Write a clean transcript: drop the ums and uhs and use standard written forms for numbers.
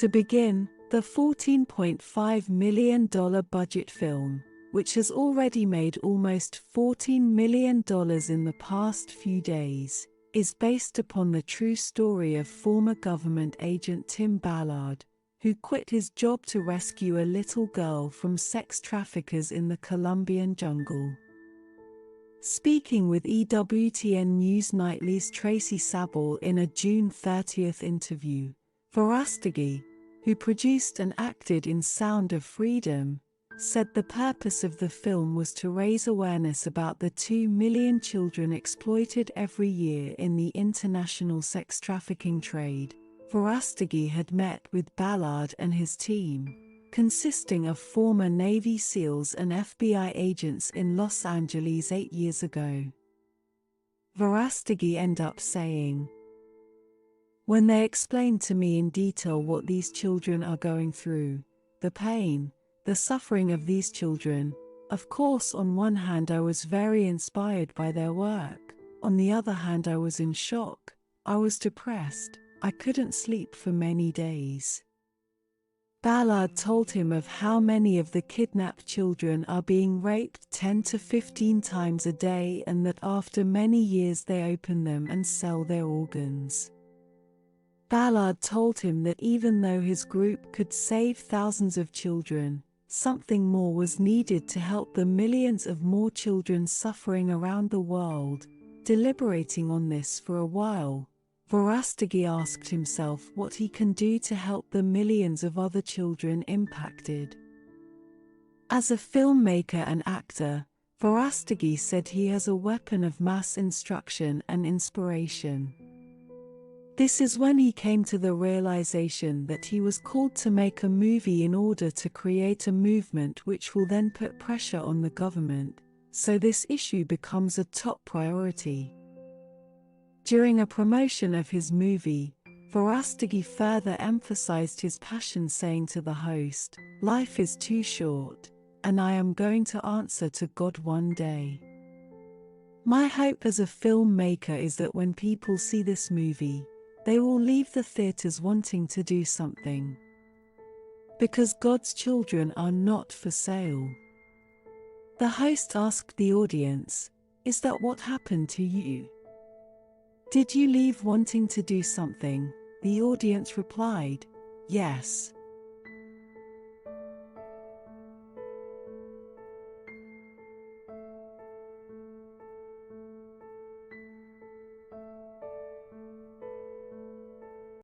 To begin, the $14.5 million budget film, which has already made almost $14 million in the past few days, is based upon the true story of former government agent Tim Ballard, who quit his job to rescue a little girl from sex traffickers in the Colombian jungle. Speaking with EWTN News Nightly's Tracy Sabol in a June 30th interview, Verostegui, who produced and acted in Sound of Freedom, said the purpose of the film was to raise awareness about the 2 million children exploited every year in the international sex trafficking trade. Verostegui had met with Ballard and his team, consisting of former Navy SEALs and FBI agents in Los Angeles 8 years ago. Verostegui ended up saying, "When they explained to me in detail what these children are going through, the pain, the suffering of these children, of course on one hand I was very inspired by their work, on the other hand I was in shock, I was depressed, I couldn't sleep for many days." Ballard told him of how many of the kidnapped children are being raped 10 to 15 times a day and that after many years they open them and sell their organs. Ballard told him that even though his group could save thousands of children, something more was needed to help the millions of more children suffering around the world. Deliberating on this for a while, Verostegui asked himself what he can do to help the millions of other children impacted. As a filmmaker and actor, Verostegui said he has a weapon of mass instruction and inspiration. This is when he came to the realization that he was called to make a movie in order to create a movement which will then put pressure on the government, so this issue becomes a top priority. During a promotion of his movie, Verostegui further emphasized his passion, saying to the host, "Life is too short, and I am going to answer to God one day. My hope as a filmmaker is that when people see this movie, they will leave the theaters wanting to do something. Because God's children are not for sale." The host asked the audience, "Is that what happened to you? Did you leave wanting to do something?" The audience replied, "Yes,